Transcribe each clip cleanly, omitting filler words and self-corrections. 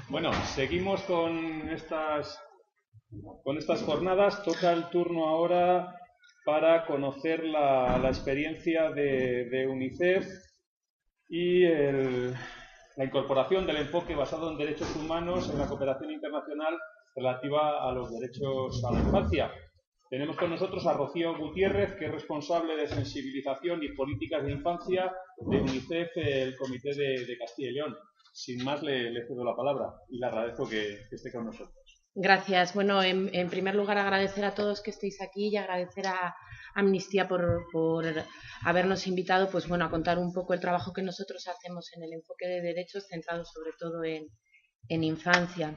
Bueno, seguimos con estas jornadas. Toca el turno ahora para conocer la experiencia de UNICEF y la incorporación del enfoque basado en derechos humanos en la cooperación internacional relativa a los derechos a la infancia. Tenemos con nosotros a Rocío Gutiérrez, que es responsable de sensibilización y políticas de infancia de UNICEF, el Comité de Castilla y León. Sin más, le cedo la palabra y le agradezco que esté con nosotros. Gracias. Bueno, en primer lugar, agradecer a todos que estéis aquí y agradecer a Amnistía por habernos invitado, pues bueno, a contar un poco el trabajo que nosotros hacemos en el enfoque de derechos, centrado sobre todo en infancia.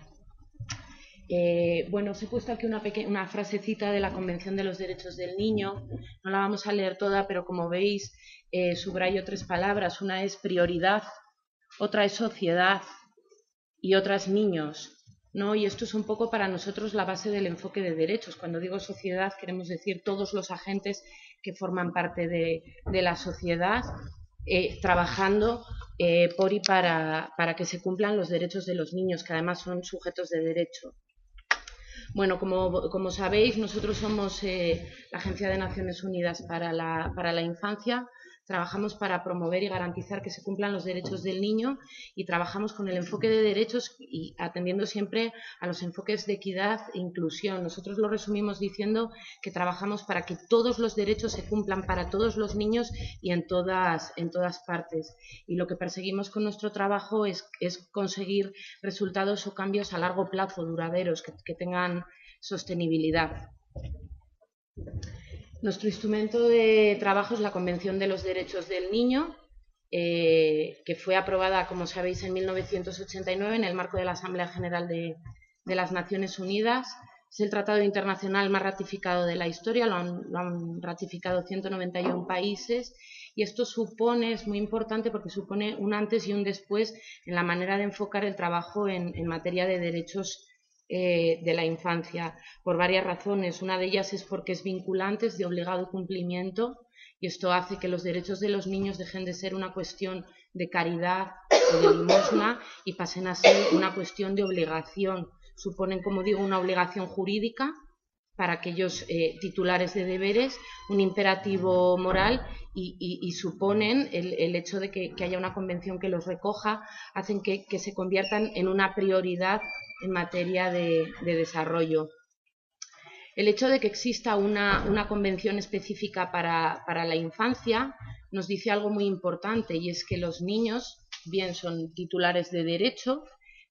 Bueno, os he puesto aquí una frasecita de la Convención de los Derechos del Niño. No la vamos a leer toda, pero como veis, subrayo 3 palabras. Una es prioridad, otra es sociedad y otra es niños, ¿no? Y esto es un poco para nosotros la base del enfoque de derechos. Cuando digo sociedad, queremos decir todos los agentes que forman parte de la sociedad, trabajando por y para que se cumplan los derechos de los niños, que además son sujetos de derecho. Bueno, como sabéis, nosotros somos la Agencia de Naciones Unidas para la Infancia. Trabajamos para promover y garantizar que se cumplan los derechos del niño y trabajamos con el enfoque de derechos y atendiendo siempre a los enfoques de equidad e inclusión. Nosotros lo resumimos diciendo que trabajamos para que todos los derechos se cumplan para todos los niños y en todas partes. Y lo que perseguimos con nuestro trabajo es conseguir resultados o cambios a largo plazo, duraderos, que tengan sostenibilidad. Nuestro instrumento de trabajo es la Convención de los Derechos del Niño, que fue aprobada, como sabéis, en 1989 en el marco de la Asamblea General de las Naciones Unidas. Es el tratado internacional más ratificado de la historia, lo han ratificado 191 países y esto es muy importante porque supone un antes y un después en la manera de enfocar el trabajo en materia de derechos de la infancia, por varias razones. Una de ellas es porque es vinculante, es de obligado cumplimiento, y esto hace que los derechos de los niños dejen de ser una cuestión de caridad o de limosna y pasen a ser una cuestión de obligación. Suponen, como digo, una obligación jurídica para aquellos titulares de deberes, un imperativo moral y suponen el hecho de que haya una convención que los recoja, hacen que se conviertan en una prioridad en materia de desarrollo. El hecho de que exista una convención específica para la infancia nos dice algo muy importante, y es que los niños bien son titulares de derecho,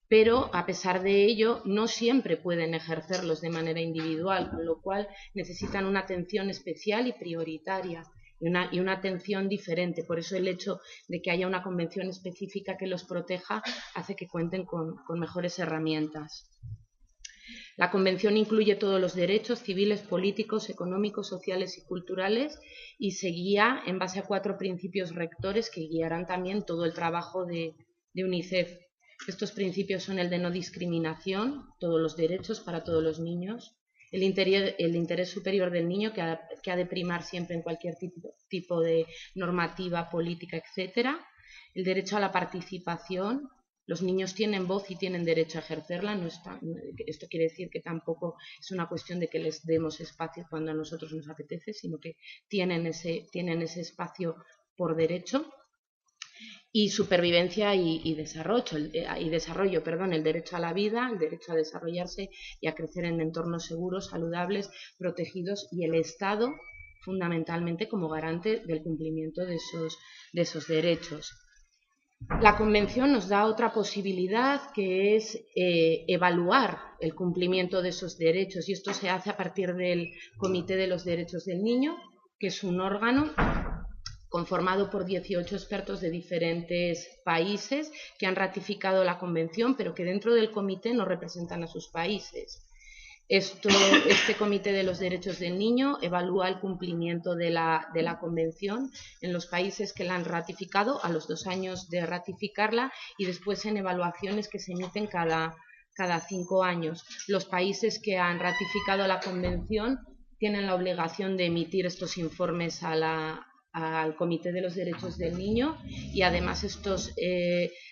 pero a pesar de ello no siempre pueden ejercerlos de manera individual, con lo cual necesitan una atención especial y prioritaria y una atención diferente. Por eso el hecho de que haya una convención específica que los proteja hace que cuenten con mejores herramientas. La Convención incluye todos los derechos civiles, políticos, económicos, sociales y culturales y se guía en base a 4 principios rectores que guiarán también todo el trabajo de UNICEF. Estos principios son el de no discriminación, todos los derechos para todos los niños, el interés superior del niño que ha de primar siempre en cualquier tipo de normativa, política, etc. El derecho a la participación. Los niños tienen voz y tienen derecho a ejercerla. Esto quiere decir que tampoco es una cuestión de que les demos espacio cuando a nosotros nos apetece, sino que tienen ese espacio por derecho. Y supervivencia y desarrollo, el derecho a la vida, el derecho a desarrollarse y a crecer en entornos seguros, saludables, protegidos, y el Estado fundamentalmente como garante del cumplimiento de esos derechos. La Convención nos da otra posibilidad, que es evaluar el cumplimiento de esos derechos, y esto se hace a partir del Comité de los Derechos del Niño, que es un órgano conformado por 18 expertos de diferentes países que han ratificado la Convención, pero que dentro del comité no representan a sus países. Este Comité de los Derechos del Niño evalúa el cumplimiento de la Convención en los países que la han ratificado a los 2 años de ratificarla y después en evaluaciones que se emiten cada 5 años. Los países que han ratificado la Convención tienen la obligación de emitir estos informes a al Comité de los Derechos del Niño, y además estos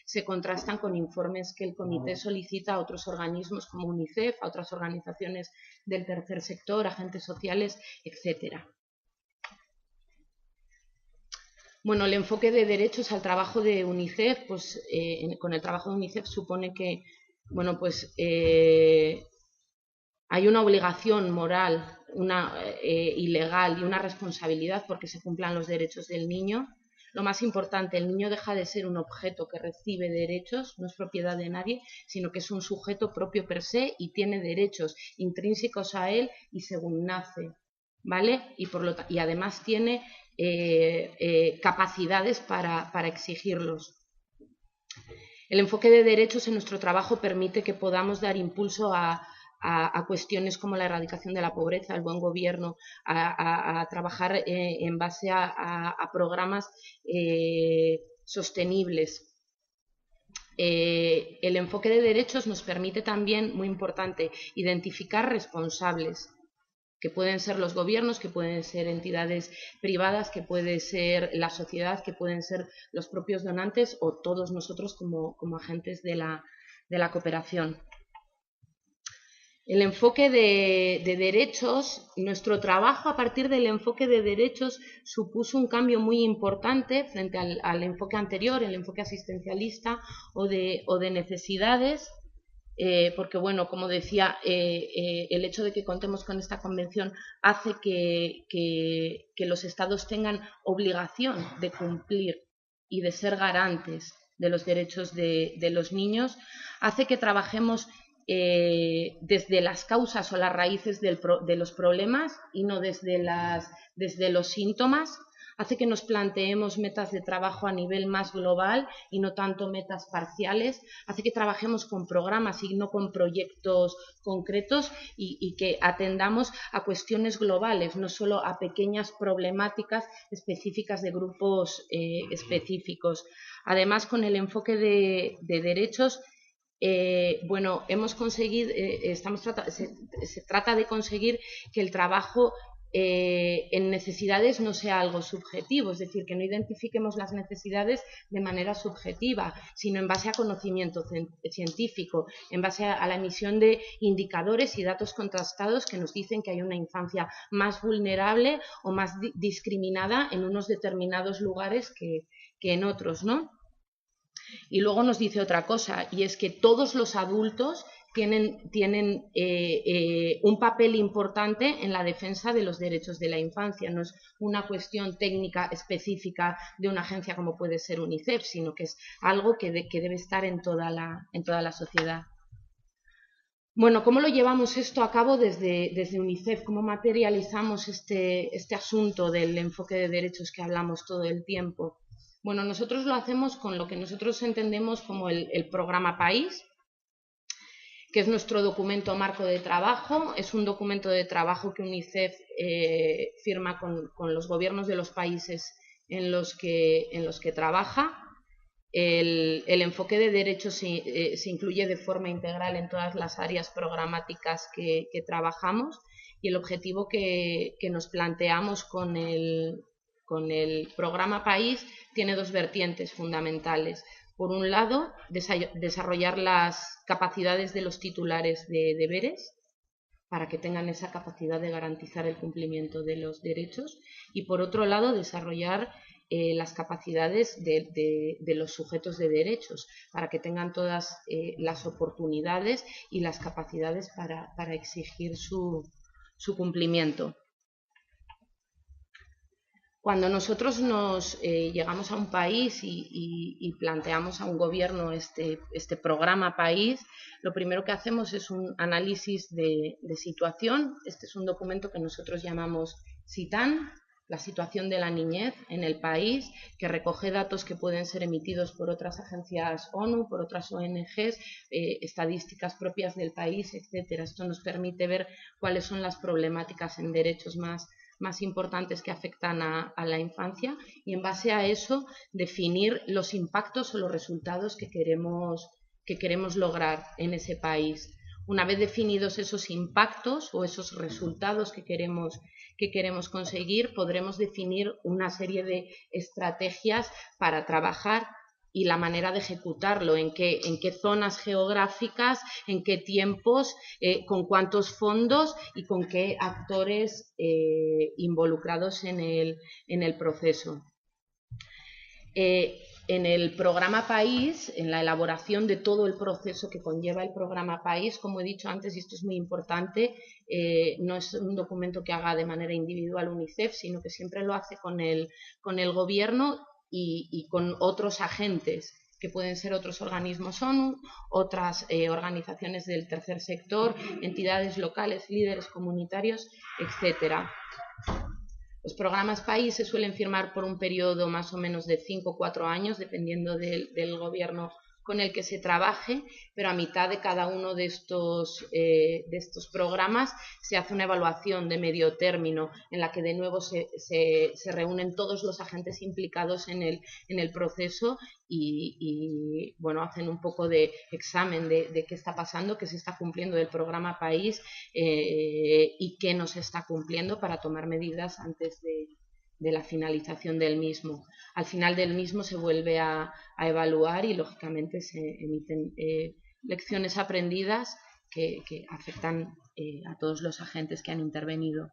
se contrastan con informes que el comité solicita a otros organismos como UNICEF, a otras organizaciones del tercer sector, agentes sociales, etcétera. Bueno, el enfoque de derechos al trabajo de UNICEF, pues con el trabajo de UNICEF supone que, bueno, pues hay una obligación moral, ilegal y una responsabilidad porque se cumplan los derechos del niño. Lo más importante, el niño deja de ser un objeto que recibe derechos, no es propiedad de nadie, sino que es un sujeto propio per se y tiene derechos intrínsecos a él y según nace, ¿vale? Y además tiene capacidades para exigirlos. El enfoque de derechos en nuestro trabajo permite que podamos dar impulso a cuestiones como la erradicación de la pobreza, el buen gobierno, a trabajar en base a programas sostenibles. El enfoque de derechos nos permite también, muy importante, identificar responsables, que pueden ser los gobiernos, que pueden ser entidades privadas, que puede ser la sociedad, que pueden ser los propios donantes o todos nosotros como agentes de la cooperación. El enfoque de derechos, nuestro trabajo a partir del enfoque de derechos supuso un cambio muy importante frente al enfoque anterior, el enfoque asistencialista o de necesidades, porque, bueno, como decía, el hecho de que contemos con esta convención hace que los estados tengan obligación de cumplir y de ser garantes de los derechos de los niños, hace que trabajemos desde las causas o las raíces de los problemas y no desde los síntomas. Hace que nos planteemos metas de trabajo a nivel más global y no tanto metas parciales. Hace que trabajemos con programas y no con proyectos concretos y que atendamos a cuestiones globales, no solo a pequeñas problemáticas específicas de grupos específicos. Además, con el enfoque de derechos, bueno, hemos conseguido, se trata de conseguir que el trabajo en necesidades no sea algo subjetivo, es decir, que no identifiquemos las necesidades de manera subjetiva, sino en base a conocimiento científico, en base a la emisión de indicadores y datos contrastados que nos dicen que hay una infancia más vulnerable o más discriminada en unos determinados lugares que en otros, ¿no? Y luego nos dice otra cosa, y es que todos los adultos tienen un papel importante en la defensa de los derechos de la infancia. No es una cuestión técnica específica de una agencia como puede ser UNICEF, sino que es algo que debe estar en toda la sociedad. Bueno, ¿cómo lo llevamos esto a cabo desde UNICEF? ¿Cómo materializamos este asunto del enfoque de derechos que hablamos todo el tiempo? Bueno, nosotros lo hacemos con lo que nosotros entendemos como el programa País, que es nuestro documento marco de trabajo. Es un documento de trabajo que UNICEF firma con los gobiernos de los países en los que trabaja. El enfoque de derechos se incluye de forma integral en todas las áreas programáticas que trabajamos, y el objetivo que nos planteamos con el programa País tiene dos vertientes fundamentales. Por un lado, desarrollar las capacidades de los titulares de deberes para que tengan esa capacidad de garantizar el cumplimiento de los derechos, y por otro lado, desarrollar las capacidades de los sujetos de derechos para que tengan todas las oportunidades y las capacidades para exigir su cumplimiento. Cuando nosotros llegamos a un país y planteamos a un gobierno este programa País, lo primero que hacemos es un análisis de situación. Este es un documento que nosotros llamamos SITAN, la situación de la niñez en el país, que recoge datos que pueden ser emitidos por otras agencias ONU, por otras ONGs, estadísticas propias del país, etcétera. Esto nos permite ver cuáles son las problemáticas en derechos más importantes que afectan a la infancia, y en base a eso definir los impactos o los resultados que queremos lograr en ese país. Una vez definidos esos impactos o esos resultados que queremos conseguir, podremos definir una serie de estrategias para trabajar y la manera de ejecutarlo, en qué zonas geográficas, en qué tiempos, con cuántos fondos y con qué actores involucrados en el proceso. En el programa País, en la elaboración de todo el proceso que conlleva el programa País, como he dicho antes, y esto es muy importante, no es un documento que haga de manera individual UNICEF, sino que siempre lo hace con el gobierno y con otros agentes, que pueden ser otros organismos ONU, otras organizaciones del tercer sector, entidades locales, líderes comunitarios, etcétera. Los programas País se suelen firmar por un periodo más o menos de 5 o 4 años, dependiendo del gobierno con el que se trabaje, pero a mitad de cada uno de estos programas se hace una evaluación de medio término en la que de nuevo se reúnen todos los agentes implicados en el proceso y bueno, hacen un poco de examen de qué está pasando, qué se está cumpliendo del programa País y qué no se está cumpliendo para tomar medidas antes de la finalización del mismo. Al final del mismo se vuelve a evaluar y lógicamente se emiten lecciones aprendidas que afectan a todos los agentes que han intervenido.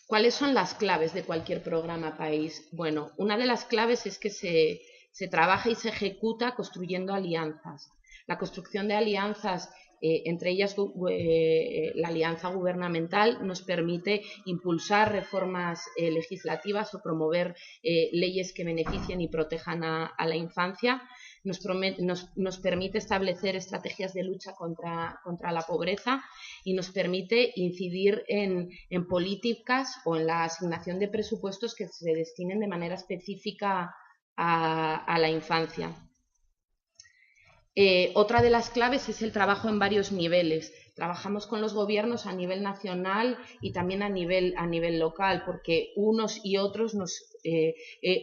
¿Cuáles son las claves de cualquier programa País? Bueno, una de las claves es que se trabaja y se ejecuta construyendo alianzas. La construcción de alianzas, entre ellas la alianza gubernamental, nos permite impulsar reformas legislativas o promover leyes que beneficien y protejan a la infancia. Nos permite establecer estrategias de lucha contra la pobreza y nos permite incidir en políticas o en la asignación de presupuestos que se destinen de manera específica a la infancia. Otra de las claves es el trabajo en varios niveles. Trabajamos con los gobiernos a nivel nacional y también a nivel local, porque unos y otros nos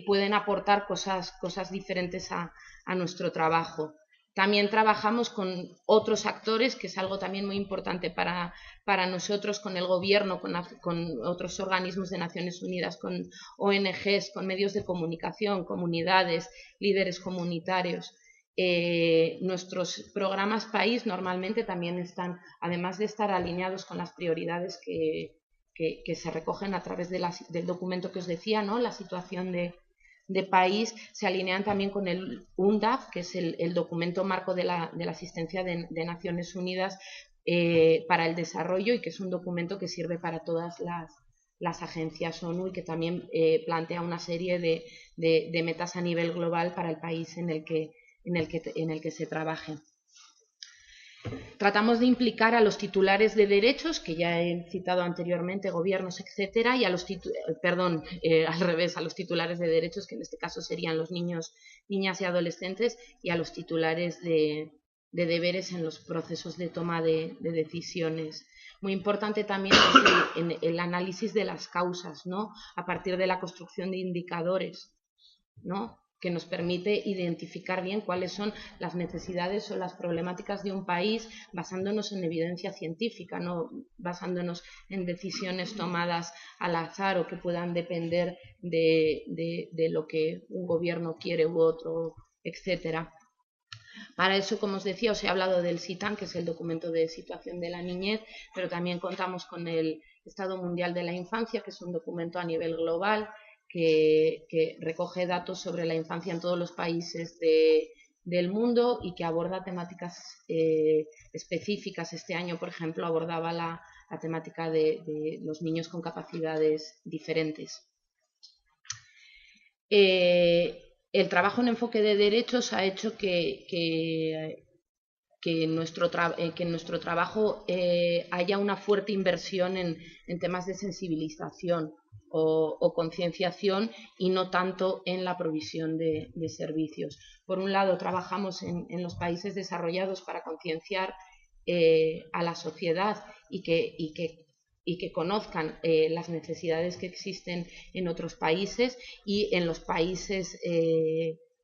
pueden aportar cosas diferentes a nuestro trabajo. También trabajamos con otros actores, que es algo también muy importante para nosotros, con el gobierno, con otros organismos de Naciones Unidas, con ONGs, con medios de comunicación, comunidades, líderes comunitarios. Nuestros programas País normalmente también están, además de estar alineados con las prioridades que se recogen a través del documento que os decía, ¿no? La situación de país, se alinean también con el UNDAP, que es el documento marco de la asistencia de Naciones Unidas para el desarrollo, y que es un documento que sirve para todas las agencias ONU y que también plantea una serie de metas a nivel global para el país en el que se trabaje. Tratamos de implicar a los titulares de derechos, que ya he citado anteriormente, gobiernos, etcétera, y a los al revés, a los titulares de derechos, que en este caso serían los niños, niñas y adolescentes, y a los titulares de deberes en los procesos de toma de decisiones. Muy importante también es el análisis de las causas, ¿no? A partir de la construcción de indicadores, ¿no? Que nos permite identificar bien cuáles son las necesidades o las problemáticas de un país, basándonos en evidencia científica, no basándonos en decisiones tomadas al azar o que puedan depender de lo que un gobierno quiere u otro, etcétera. Para eso, como os decía, os he hablado del SITAN, que es el documento de situación de la niñez, pero también contamos con el Estado Mundial de la Infancia, que es un documento a nivel global que recoge datos sobre la infancia en todos los países del mundo y que aborda temáticas específicas. Este año, por ejemplo, abordaba la temática de los niños con capacidades diferentes. El trabajo en enfoque de derechos ha hecho que en nuestro trabajo haya una fuerte inversión en temas de sensibilización o concienciación y no tanto en la provisión de servicios. Por un lado, trabajamos en los países desarrollados para concienciar a la sociedad y que conozcan las necesidades que existen en otros países, y en los países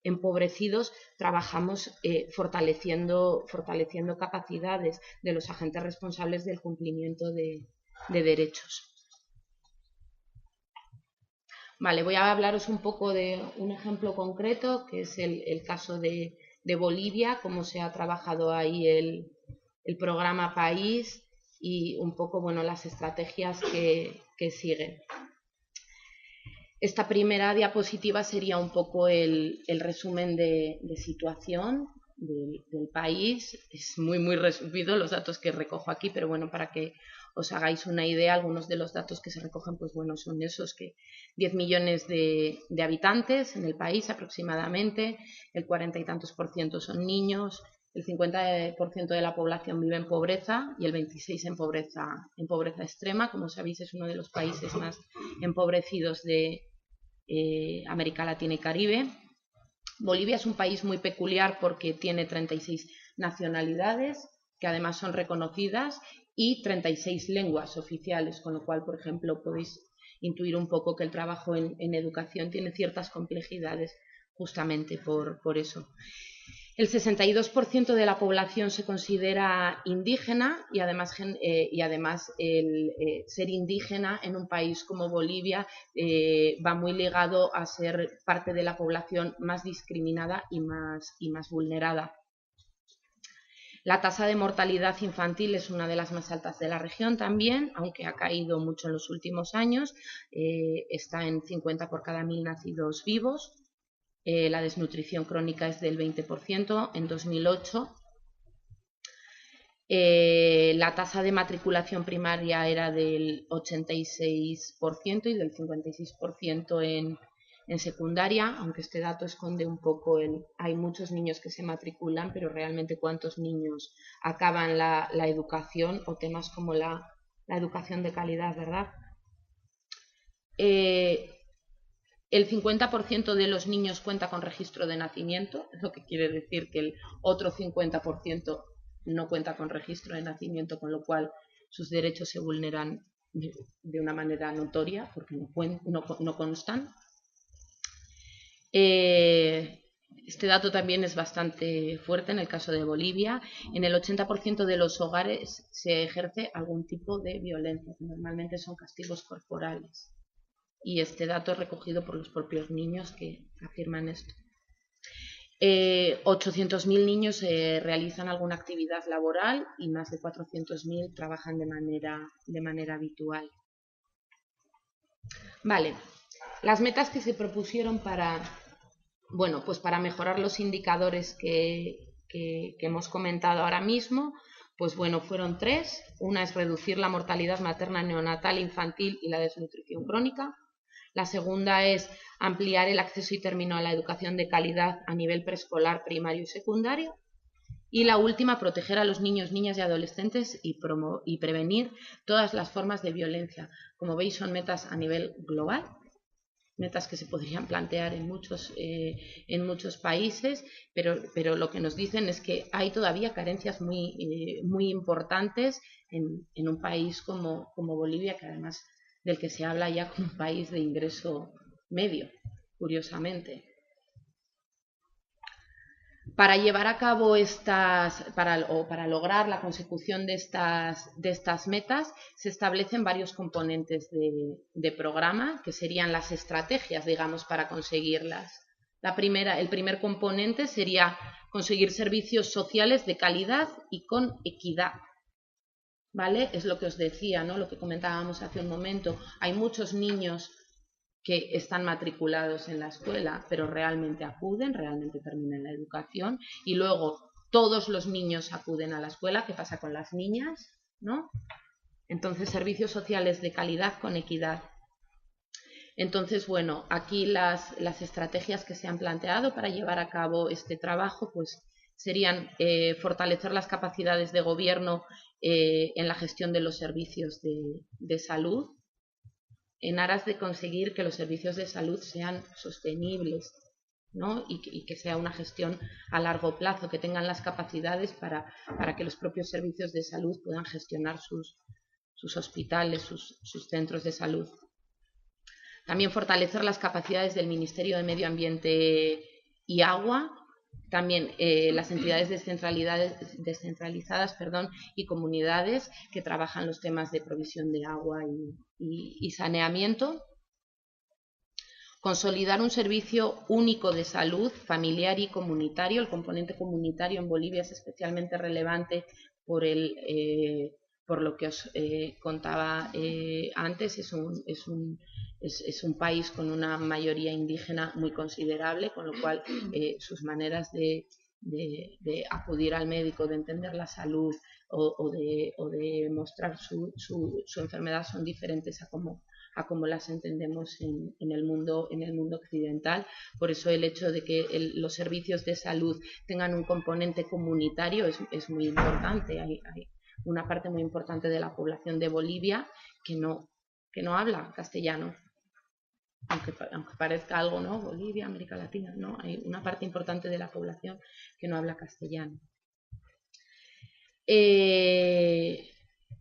empobrecidos, trabajamos fortaleciendo capacidades de los agentes responsables del cumplimiento de derechos. Vale, voy a hablaros un poco de un ejemplo concreto, que es el caso de Bolivia, cómo se ha trabajado ahí el programa País y un poco, bueno, las estrategias que siguen. Esta primera diapositiva sería un poco el resumen de situación del país. Es muy resumido los datos que recojo aquí, pero bueno, para que os hagáis una idea, algunos de los datos que se recogen, pues bueno, son esos, que 10 millones de habitantes en el país aproximadamente, el 40 y tantos % son niños, el 50% de la población vive en pobreza y el 26% en pobreza extrema. Como sabéis, es uno de los países más empobrecidos de América Latina y Caribe. Bolivia es un país muy peculiar porque tiene 36 nacionalidades que además son reconocidas y 36 lenguas oficiales, con lo cual, por ejemplo, podéis intuir un poco que el trabajo en educación tiene ciertas complejidades justamente por eso. El 62% de la población se considera indígena y además el ser indígena en un país como Bolivia va muy ligado a ser parte de la población más discriminada y más vulnerada. La tasa de mortalidad infantil es una de las más altas de la región también, aunque ha caído mucho en los últimos años, está en 50 por cada 1000 nacidos vivos. La desnutrición crónica es del 20% en 2008. La tasa de matriculación primaria era del 86% y del 56% en secundaria, aunque este dato esconde un poco hay muchos niños que se matriculan, pero realmente cuántos niños acaban la educación, o temas como la educación de calidad, ¿verdad? El 50% de los niños cuenta con registro de nacimiento, lo que quiere decir que el otro 50% no cuenta con registro de nacimiento, con lo cual sus derechos se vulneran de una manera notoria porque no constan. Este dato también es bastante fuerte en el caso de Bolivia. En el 80% de los hogares se ejerce algún tipo de violencia, que normalmente son castigos corporales. Y este dato es recogido por los propios niños que afirman esto. 800.000 niños realizan alguna actividad laboral y más de 400.000 trabajan de manera habitual. Vale, las metas que se propusieron para mejorar los indicadores que hemos comentado ahora mismo, pues bueno, fueron 3. Una es reducir la mortalidad materna, neonatal, infantil y la desnutrición crónica. La segunda es ampliar el acceso y término a la educación de calidad a nivel preescolar, primario y secundario. Y la última, proteger a los niños, niñas y adolescentes y prevenir todas las formas de violencia. Como veis, son metas a nivel global, metas que se podrían plantear en muchos países, pero lo que nos dicen es que hay todavía carencias muy importantes en un país como Bolivia, que además del que se habla ya como un país de ingreso medio, curiosamente. Para llevar a cabo para lograr la consecución de estas metas, se establecen varios componentes de programa, que serían las estrategias, digamos, para conseguirlas. El primer componente sería conseguir servicios sociales de calidad y con equidad. ¿Vale? Es lo que os decía, ¿no? Lo que comentábamos hace un momento. Hay muchos niños que están matriculados en la escuela, pero realmente acuden, realmente terminan la educación, y luego todos los niños acuden a la escuela. ¿Qué pasa con las niñas? ¿No? Entonces, servicios sociales de calidad con equidad. Entonces, bueno, aquí las estrategias que se han planteado para llevar a cabo este trabajo, pues serían fortalecer las capacidades de gobierno en la gestión de los servicios de salud, en aras de conseguir que los servicios de salud sean sostenibles, ¿no? y que sea una gestión a largo plazo, que tengan las capacidades para que los propios servicios de salud puedan gestionar sus hospitales, sus centros de salud. También fortalecer las capacidades del Ministerio de Medio Ambiente y agua. También las entidades descentralizadas y comunidades que trabajan los temas de provisión de agua y saneamiento. Consolidar un servicio único de salud familiar y comunitario. El componente comunitario en Bolivia es especialmente relevante por lo que os contaba antes. Es un país con una mayoría indígena muy considerable, con lo cual sus maneras de acudir al médico, de entender la salud o de mostrar su enfermedad son diferentes a cómo las entendemos en el mundo occidental. Por eso el hecho de que los servicios de salud tengan un componente comunitario es muy importante. Hay una parte muy importante de la población de Bolivia que no habla castellano. Aunque parezca algo, ¿no? Bolivia, América Latina, ¿no? Hay una parte importante de la población que no habla castellano.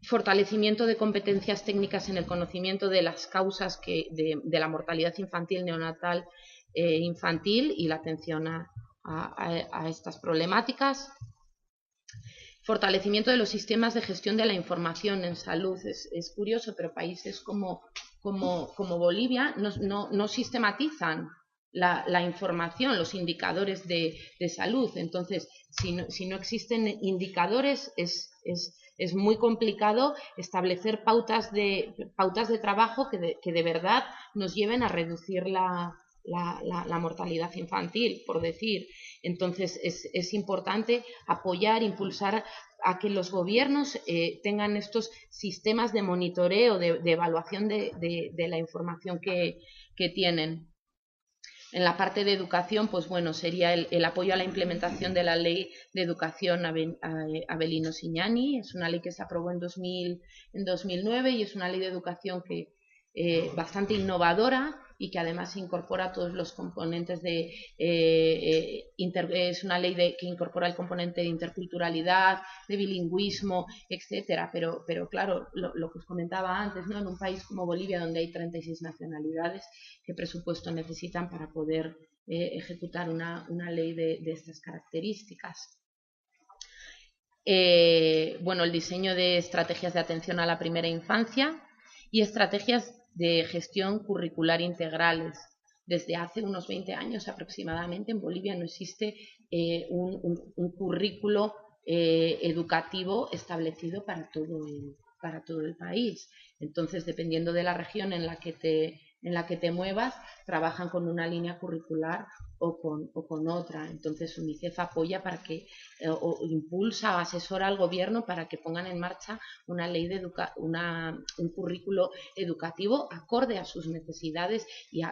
Fortalecimiento de competencias técnicas en el conocimiento de las causas de la mortalidad infantil, neonatal infantil y la atención a estas problemáticas. Fortalecimiento de los sistemas de gestión de la información en salud. Es curioso, pero países como Bolivia no sistematizan la información, los indicadores de salud. Entonces, si no existen indicadores, es muy complicado establecer pautas de trabajo que de verdad nos lleven a reducir la mortalidad infantil, por decir. Entonces es importante apoyar, impulsar a que los gobiernos tengan estos sistemas de monitoreo, de evaluación de la información que tienen. En la parte de educación, pues bueno, sería el apoyo a la implementación de la Ley de Educación Avelino-Signani. Es una ley que se aprobó en 2009 y es una ley de educación que bastante innovadora y que además incorpora todos los componentes es una ley que incorpora el componente de interculturalidad, de bilingüismo, etcétera. Pero claro, lo que os comentaba antes, ¿no? En un país como Bolivia, donde hay 36 nacionalidades, ¿qué presupuesto necesitan para poder ejecutar una ley de estas características? Bueno, el diseño de estrategias de atención a la primera infancia y estrategias de gestión curricular integrales. Desde hace unos 20 años aproximadamente en Bolivia no existe un currículo educativo establecido para todo el país. Entonces, dependiendo de la región en la que te muevas, trabajan con una línea curricular o con otra. Entonces, UNICEF apoya para que, o impulsa o asesora al gobierno para que pongan en marcha una ley de un currículo educativo acorde a sus necesidades y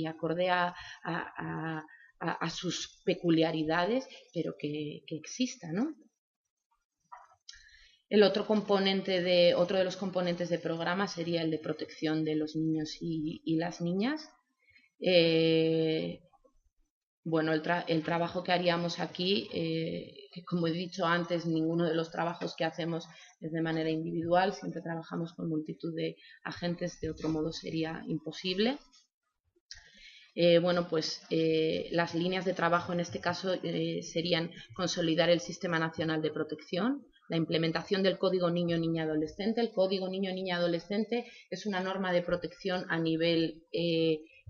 acorde a sus peculiaridades, pero que exista, ¿no? Otro de los componentes de programa sería el de protección de los niños y las niñas. Bueno, el trabajo que haríamos aquí, que como he dicho antes, ninguno de los trabajos que hacemos es de manera individual, siempre trabajamos con multitud de agentes, de otro modo sería imposible. Bueno, pues las líneas de trabajo en este caso serían consolidar el Sistema Nacional de Protección, la implementación del Código Niño-Niña-Adolescente. El Código Niño-Niña-Adolescente es una norma de protección a nivel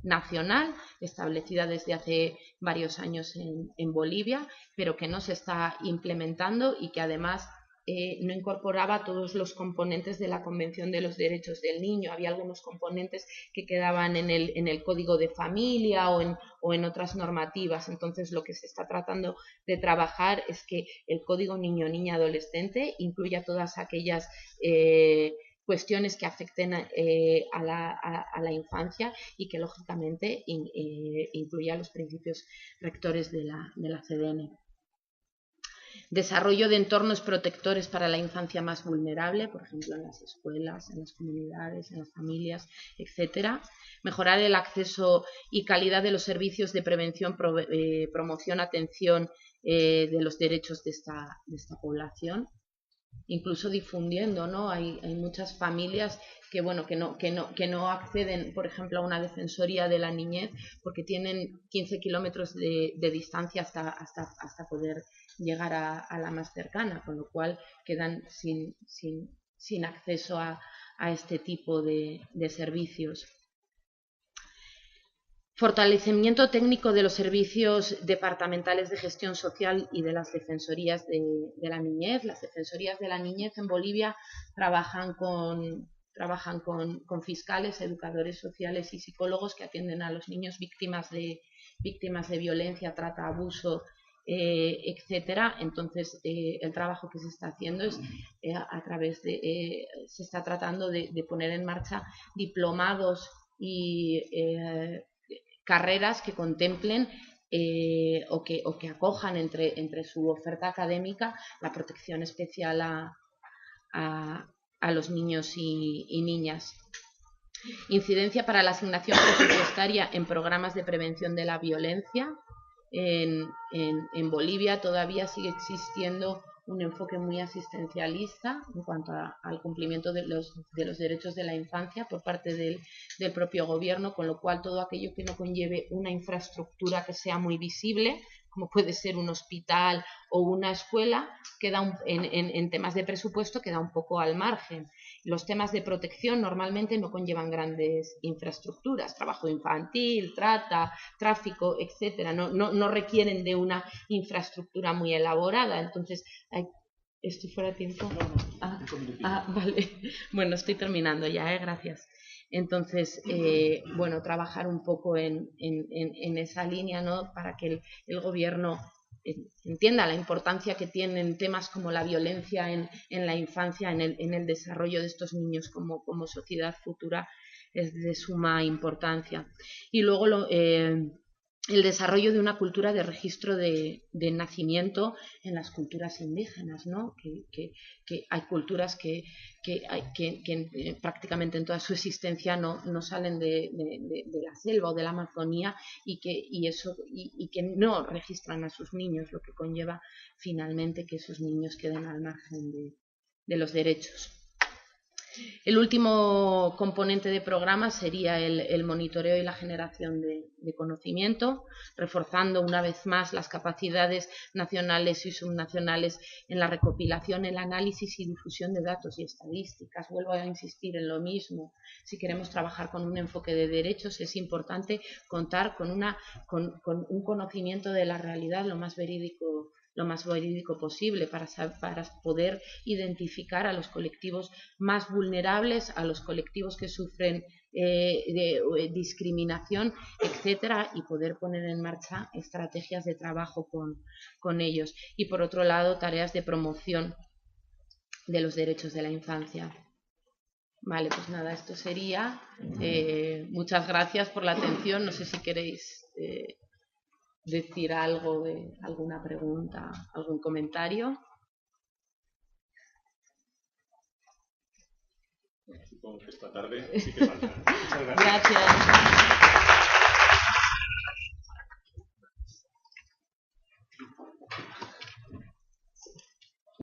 nacional, establecida desde hace varios años en Bolivia, pero que no se está implementando y que además no incorporaba todos los componentes de la Convención de los Derechos del Niño. Había algunos componentes que quedaban en el Código de Familia o en otras normativas. Entonces, lo que se está tratando de trabajar es que el Código Niño-Niña-Adolescente incluya todas aquellas cuestiones que afecten a la infancia y que, lógicamente, incluya los principios rectores de la CDN. Desarrollo de entornos protectores para la infancia más vulnerable, por ejemplo, en las escuelas, en las comunidades, en las familias, etc. Mejorar el acceso y calidad de los servicios de prevención, promoción, atención de los derechos de esta población. Incluso difundiendo, ¿no? Hay muchas familias que no acceden, por ejemplo, a una defensoría de la niñez porque tienen 15 kilómetros de distancia hasta poder llegar a la más cercana, con lo cual quedan sin acceso a este tipo de servicios. Fortalecimiento técnico de los servicios departamentales de gestión social y de las defensorías de la niñez. Las defensorías de la niñez en Bolivia trabajan con fiscales, educadores sociales y psicólogos que atienden a los niños víctimas de violencia, trata, abuso, etcétera. Entonces, el trabajo que se está haciendo es se está tratando de poner en marcha diplomados y carreras que contemplen o que acojan entre su oferta académica la protección especial a los niños y niñas. Incidencia para la asignación presupuestaria en programas de prevención de la violencia. En Bolivia todavía sigue existiendo un enfoque muy asistencialista en cuanto al cumplimiento de los derechos de la infancia por parte del propio gobierno, con lo cual todo aquello que no conlleve una infraestructura que sea muy visible, como puede ser un hospital o una escuela, queda en temas de presupuesto queda un poco al margen. Los temas de protección normalmente no conllevan grandes infraestructuras, trabajo infantil, trata, tráfico, etcétera, no requieren de una infraestructura muy elaborada. Entonces, ¿estoy fuera de tiempo? Vale. Bueno, estoy terminando ya, gracias. Entonces, bueno, trabajar un poco en esa línea, ¿no? Para que el gobierno entienda la importancia que tienen temas como la violencia en la infancia, en el desarrollo de estos niños como sociedad futura, es de suma importancia. Y luego el desarrollo de una cultura de registro de nacimiento en las culturas indígenas, ¿no? Que hay culturas que prácticamente en toda su existencia no salen de la selva o de la Amazonía y que no registran a sus niños, lo que conlleva finalmente que esos niños queden al margen de los derechos. El último componente de programa sería el monitoreo y la generación de conocimiento, reforzando una vez más las capacidades nacionales y subnacionales en la recopilación, el análisis y difusión de datos y estadísticas. Vuelvo a insistir en lo mismo. Si queremos trabajar con un enfoque de derechos, es importante contar con un conocimiento de la realidad lo más verídico posible para poder identificar a los colectivos más vulnerables, a los colectivos que sufren de discriminación, etcétera, y poder poner en marcha estrategias de trabajo con ellos. Y por otro lado, tareas de promoción de los derechos de la infancia. Vale, pues nada, esto sería. Muchas gracias por la atención. No sé si queréis decir algo, alguna pregunta, algún comentario. Supongo que esta tarde sí que falta. Muchas gracias. Gracias.